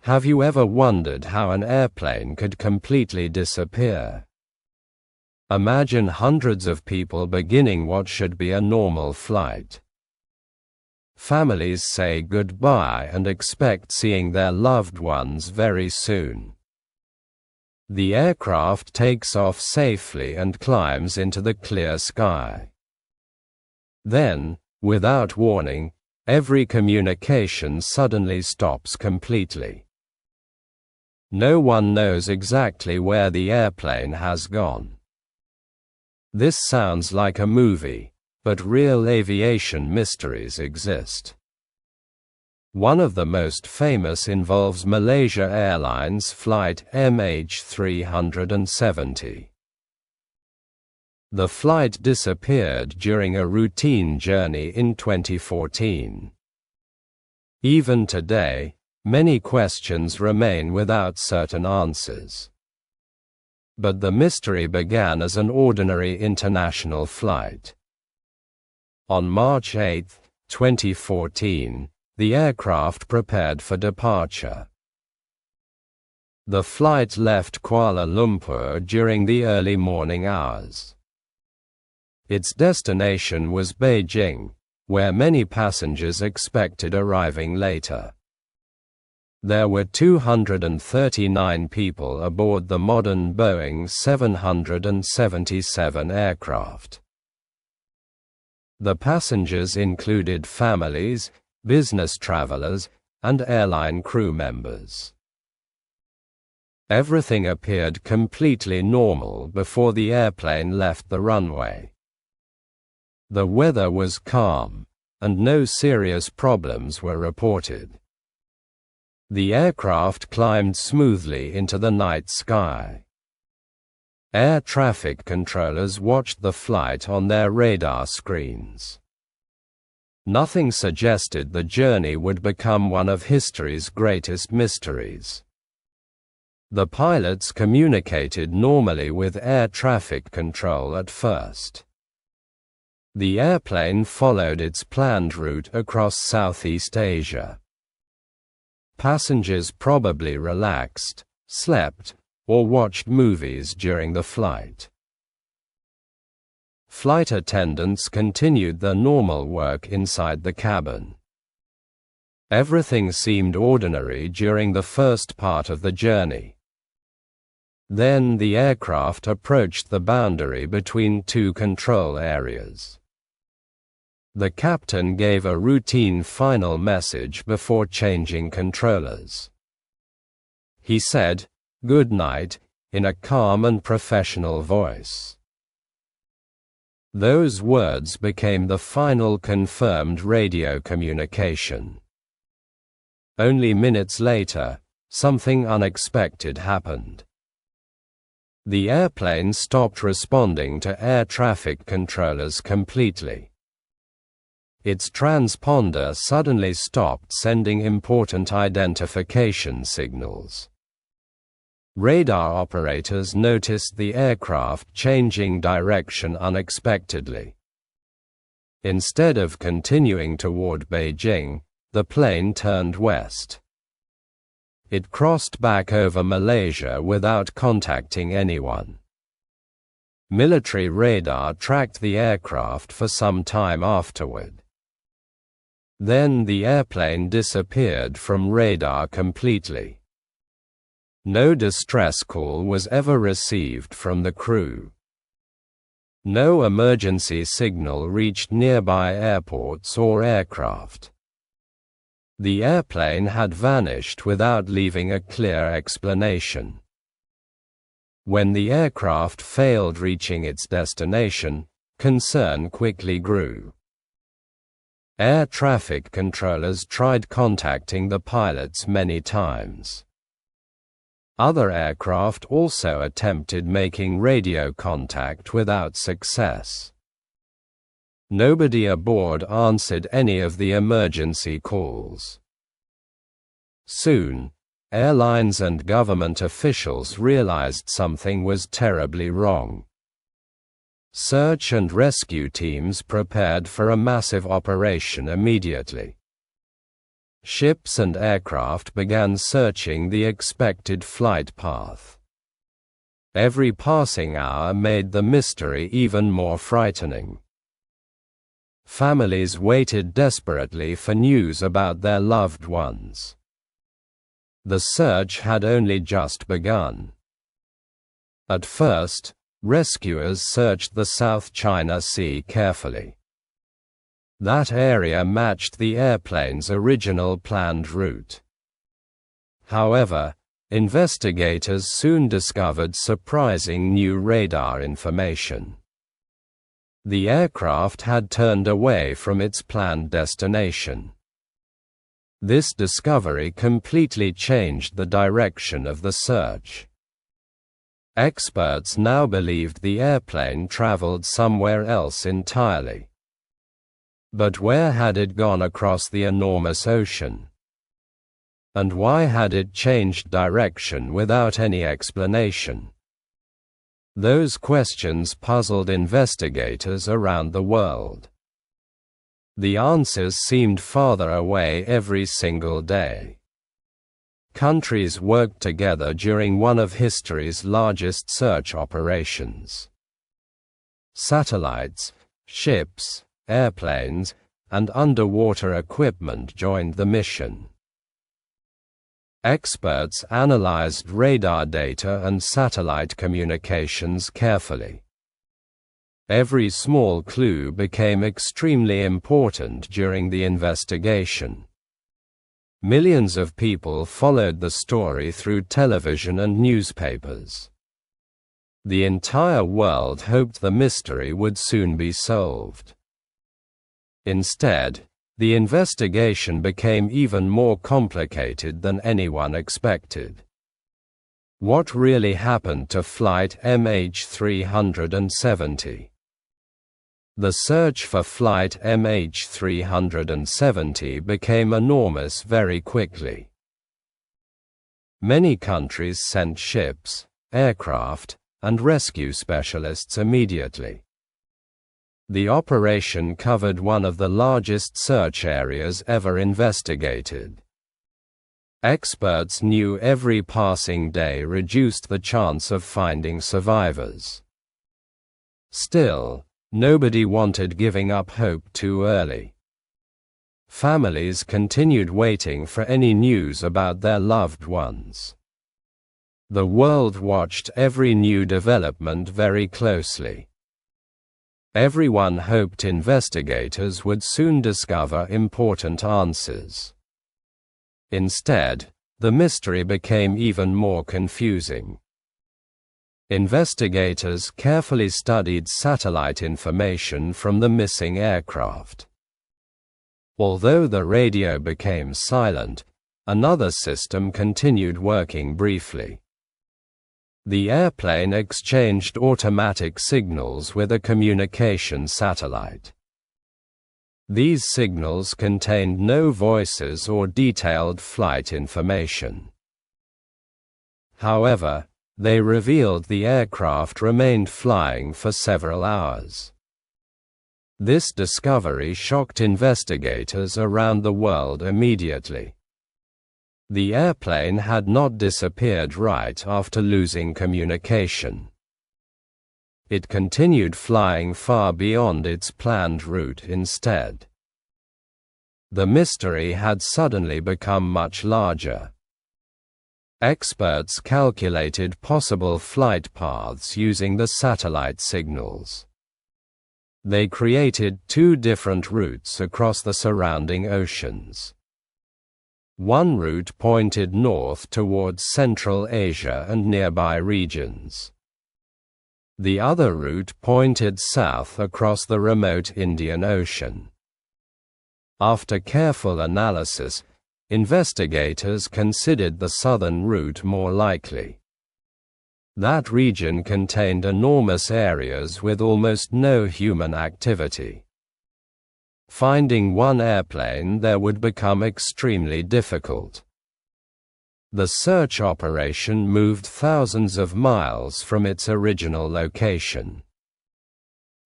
Have you ever wondered how an airplane could completely disappear? Imagine hundreds of people beginning what should be a normal flight. Families say goodbye and expect seeing their loved ones very soon. The aircraft takes off safely and climbs into the clear sky. Then, without warning, every communication suddenly stops completely. No one knows exactly where the airplane has gone. This sounds like a movie, but real aviation mysteries exist. One of the most famous involves Malaysia Airlines Flight MH370. The flight disappeared during a routine journey in 2014. Even today, many questions remain without certain answers. But the mystery began as an ordinary international flight. On March 8, 2014, the aircraft prepared for departure. The flight left Kuala Lumpur during the early morning hours. Its destination was Beijing, where many passengers expected arriving later. There were 239 people aboard the modern Boeing 777 aircraft. The passengers included families, business travelers, and airline crew members. Everything appeared completely normal before the airplane left the runway. The weather was calm, and no serious problems were reported. The aircraft climbed smoothly into the night sky. Air traffic controllers watched the flight on their radar screens. Nothing suggested the journey would become one of history's greatest mysteries. The pilots communicated normally with air traffic control at first. The airplane followed its planned route across Southeast Asia. Passengers probably relaxed, slept, or watched movies during the flight. Flight attendants continued their normal work inside the cabin. Everything seemed ordinary during the first part of the journey. Then the aircraft approached the boundary between two control areas. The captain gave a routine final message before changing controllers. He said, "Good night," in a calm and professional voice. Those words became the final confirmed radio communication. Only minutes later, something unexpected happened. The airplane stopped responding to air traffic controllers completely. Its transponder suddenly stopped sending important identification signals. Radar operators noticed the aircraft changing direction unexpectedly. Instead of continuing toward Beijing, the plane turned west. It crossed back over Malaysia without contacting anyone. Military radar tracked the aircraft for some time afterward. Then the airplane disappeared from radar completely. No distress call was ever received from the crew. No emergency signal reached nearby airports or aircraft. The airplane had vanished without leaving a clear explanation. When the aircraft failed reaching its destination, concern quickly grew. Air traffic controllers tried contacting the pilots many times. Other aircraft also attempted making radio contact without success. Nobody aboard answered any of the emergency calls. Soon, airlines and government officials realized something was terribly wrong. Search and rescue teams prepared for a massive operation immediately. ships and aircraft began searching the expected flight path. Every passing hour made the mystery even more frightening. Families waited desperately for news about their loved ones. The search had only just begun. At first, rescuers searched the South China Sea carefully. That area matched the airplane's original planned route. However, investigators soon discovered surprising new radar information. The aircraft had turned away from its planned destination. This discovery completely changed the direction of the search. Experts now believed the airplane traveled somewhere else entirely. But where had it gone across the enormous ocean? And why had it changed direction without any explanation? Those questions puzzled investigators around the world. The answers seemed farther away every single day. Countries worked together during one of history's largest search operations. Satellites, ships, airplanes, and underwater equipment joined the mission. Experts analyzed radar data and satellite communications carefully. Every small clue became extremely important during the investigation. Millions of people followed the story through television and newspapers. The entire world hoped the mystery would soon be solved. Instead, the investigation became even more complicated than anyone expected. What really happened to Flight MH370? The search for Flight MH370 became enormous very quickly. Many countries sent ships, aircraft, and rescue specialists immediately. The operation covered one of the largest search areas ever investigated. Experts knew every passing day reduced the chance of finding survivors. Still, nobody wanted giving up hope too early. Families continued waiting for any news about their loved ones. The world watched every new development very closely. Everyone hoped investigators would soon discover important answers. Instead, the mystery became even more confusing. Investigators carefully studied satellite information from the missing aircraft. Although the radio became silent, another system continued working briefly. The airplane exchanged automatic signals with a communication satellite. These signals contained no voices or detailed flight information. However, they revealed the aircraft remained flying for several hours. This discovery shocked investigators around the world immediately. The airplane had not disappeared right after losing communication. It continued flying far beyond its planned route instead. The mystery had suddenly become much larger. Experts calculated possible flight paths using the satellite signals. They created two different routes across the surrounding oceans. One route pointed north towards Central Asia and nearby regions. The other route pointed south across the remote Indian Ocean. After careful analysis, investigators considered the southern route more likely. That region contained enormous areas with almost no human activity. Finding one airplane there would become extremely difficult. The search operation moved thousands of miles from its original location.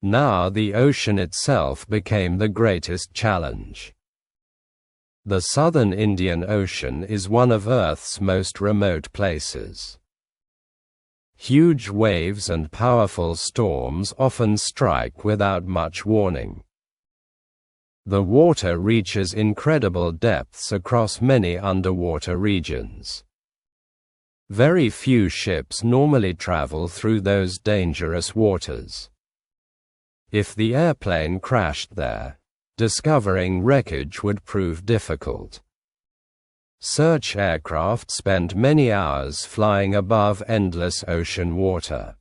Now the ocean itself became the greatest challenge. The southern Indian Ocean is one of Earth's most remote places. Huge waves and powerful storms often strike without much warning. The water reaches incredible depths across many underwater regions. Very few ships normally travel through those dangerous waters. If the airplane crashed there, discovering wreckage would prove difficult. Search aircraft spent many hours flying above endless ocean water.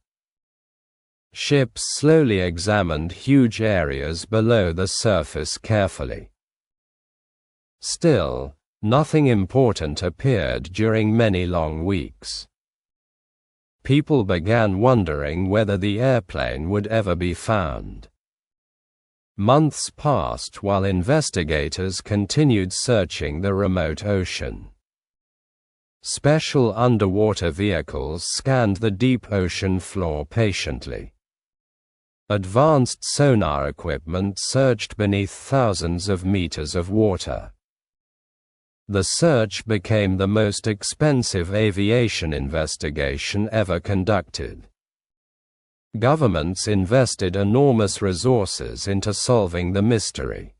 Ships slowly examined huge areas below the surface carefully. Still, nothing important appeared during many long weeks. People began wondering whether the airplane would ever be found. Months passed while investigators continued searching the remote ocean. Special underwater vehicles scanned the deep ocean floor patiently. Advanced sonar equipment searched beneath thousands of meters of water. The search became the most expensive aviation investigation ever conducted. Governments invested enormous resources into solving the mystery.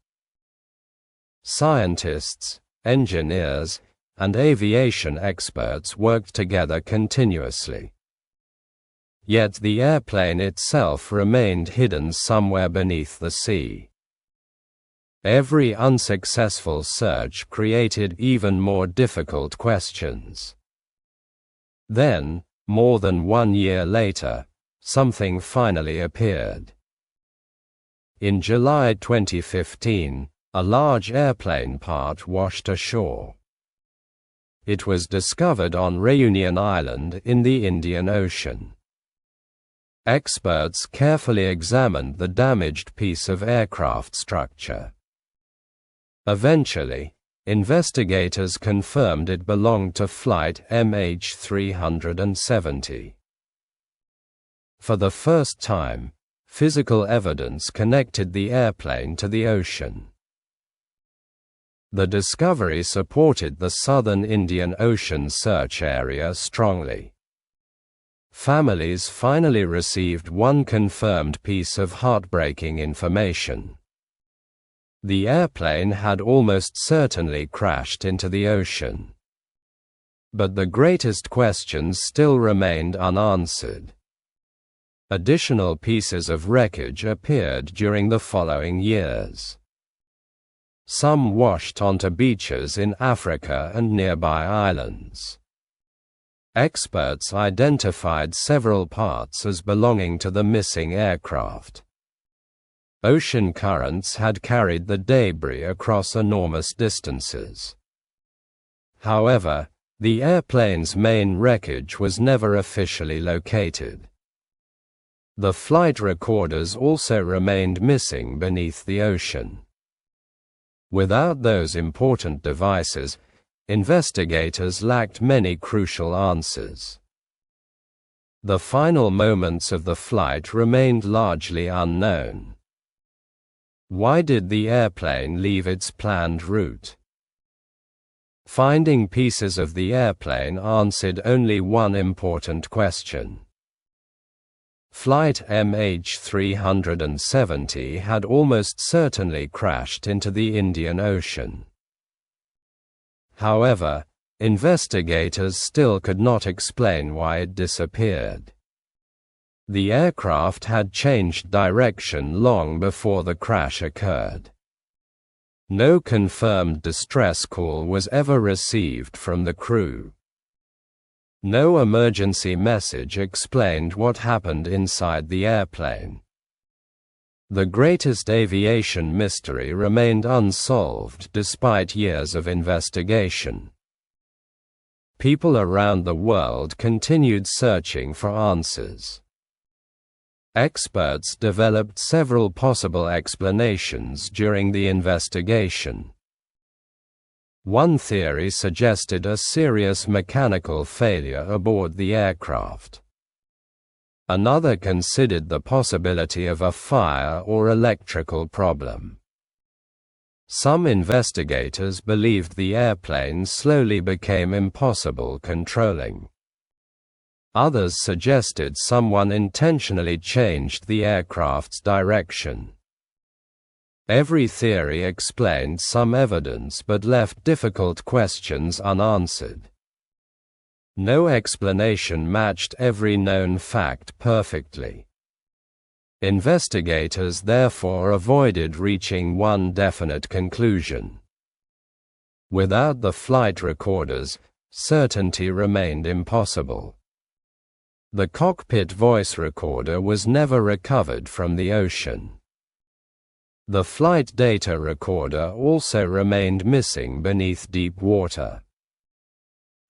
Scientists, engineers, and aviation experts worked together continuously. Yet the airplane itself remained hidden somewhere beneath the sea. Every unsuccessful search created even more difficult questions. Then, more than 1 year later, something finally appeared. In July 2015, a large airplane part washed ashore. It was discovered on Reunion Island in the Indian Ocean. Experts carefully examined the damaged piece of aircraft structure. Eventually, investigators confirmed it belonged to Flight MH370. For the first time, physical evidence connected the airplane to the ocean. The discovery supported the southern Indian Ocean search area strongly. Families finally received one confirmed piece of heartbreaking information. The airplane had almost certainly crashed into the ocean. But the greatest questions still remained unanswered. Additional pieces of wreckage appeared during the following years. Some washed onto beaches in Africa and nearby islands. Experts identified several parts as belonging to the missing aircraft. Ocean currents had carried the debris across enormous distances. However, the airplane's main wreckage was never officially located. The flight recorders also remained missing beneath the ocean. Without those important devices, investigators lacked many crucial answers. The final moments of the flight remained largely unknown. Why did the airplane leave its planned route? Finding pieces of the airplane answered only one important question. Flight MH370 had almost certainly crashed into the Indian Ocean. However, investigators still could not explain why it disappeared. The aircraft had changed direction long before the crash occurred. No confirmed distress call was ever received from the crew. No emergency message explained what happened inside the airplane. The greatest aviation mystery remained unsolved despite years of investigation. People around the world continued searching for answers. Experts developed several possible explanations during the investigation. One theory suggested a serious mechanical failure aboard the aircraft. Another considered the possibility of a fire or electrical problem. Some investigators believed the airplane slowly became impossible controlling. Others suggested someone intentionally changed the aircraft's direction. Every theory explained some evidence but left difficult questions unanswered. No explanation matched every known fact perfectly. Investigators therefore avoided reaching one definite conclusion. Without the flight recorders, certainty remained impossible. The cockpit voice recorder was never recovered from the ocean. The flight data recorder also remained missing beneath deep water.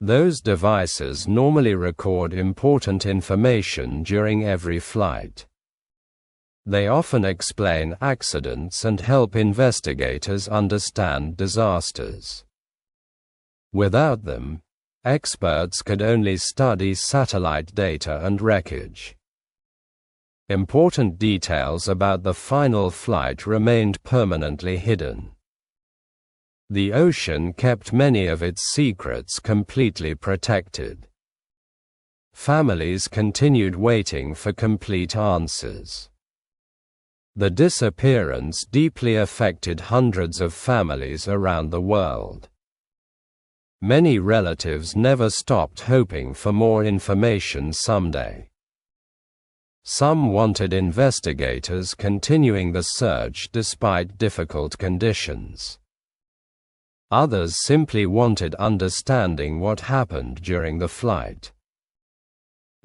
Those devices normally record important information during every flight. They often explain accidents and help investigators understand disasters. Without them, experts could only study satellite data and wreckage. Important details about the final flight remained permanently hidden. The ocean kept many of its secrets completely protected. Families continued waiting for complete answers. The disappearance deeply affected hundreds of families around the world. Many relatives never stopped hoping for more information someday. Some wanted investigators continuing the search despite difficult conditions. Others simply wanted understanding what happened during the flight.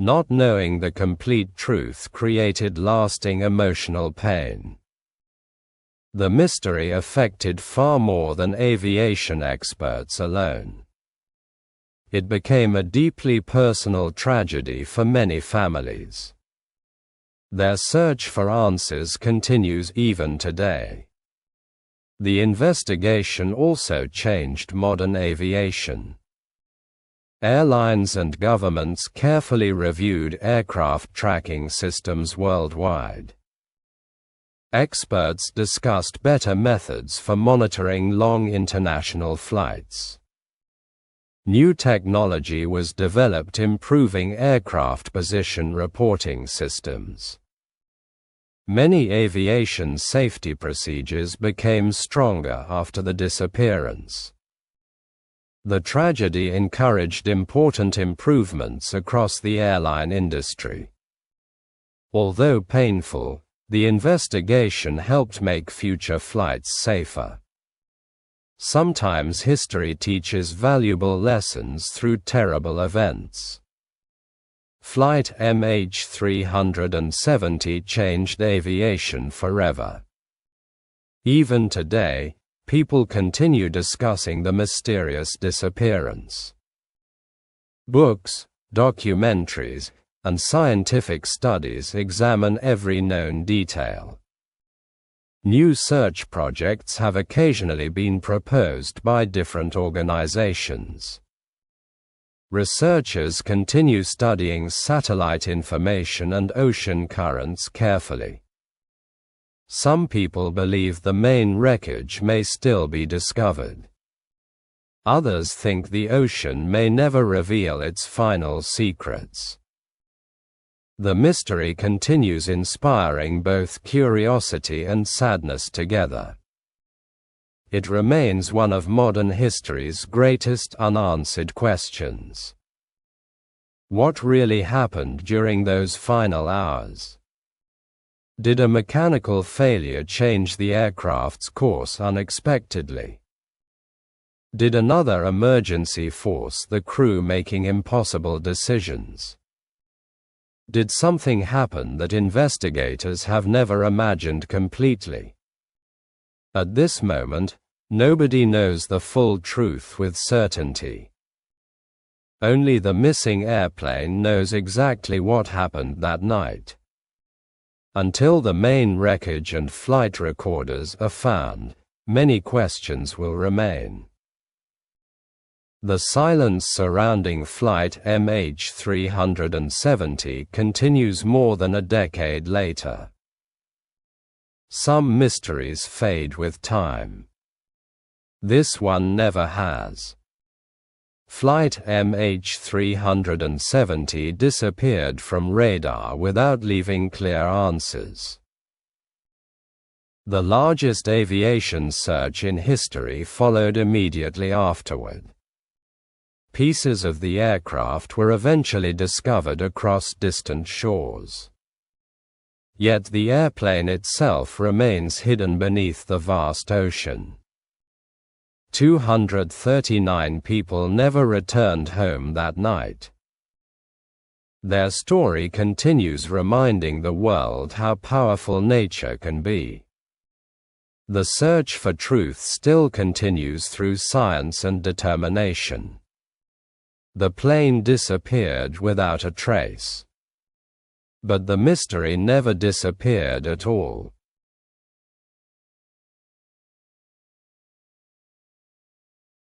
Not knowing the complete truth created lasting emotional pain. The mystery affected far more than aviation experts alone. It became a deeply personal tragedy for many families. Their search for answers continues even today. The investigation also changed modern aviation. Airlines and governments carefully reviewed aircraft tracking systems worldwide. Experts discussed better methods for monitoring long international flights. New technology was developed improving aircraft position reporting systems. Many aviation safety procedures became stronger after the disappearance. The tragedy encouraged important improvements across the airline industry. Although painful, the investigation helped make future flights safer. Sometimes history teaches valuable lessons through terrible events. Flight MH370 changed aviation forever. Even today, people continue discussing the mysterious disappearance. Books, documentaries, and scientific studies examine every known detail. New search projects have occasionally been proposed by different organizations. Researchers continue studying satellite information and ocean currents carefully. Some people believe the main wreckage may still be discovered. Others think the ocean may never reveal its final secrets. The mystery continues inspiring both curiosity and sadness together. It remains one of modern history's greatest unanswered questions. What really happened during those final hours? Did a mechanical failure change the aircraft's course unexpectedly? Did another emergency force the crew making impossible decisions? Did something happen that investigators have never imagined completely? At this moment, nobody knows the full truth with certainty. Only the missing airplane knows exactly what happened that night. Until the main wreckage and flight recorders are found, many questions will remain. The silence surrounding Flight MH370 continues more than a decade later. Some mysteries fade with time. This one never has. Flight MH370 disappeared from radar without leaving clear answers. The largest aviation search in history followed immediately afterward. Pieces of the aircraft were eventually discovered across distant shores. Yet the airplane itself remains hidden beneath the vast ocean. 239 people never returned home that night. Their story continues, reminding the world how powerful nature can be. The search for truth still continues through science and determination. The plane disappeared without a trace. But the mystery never disappeared at all.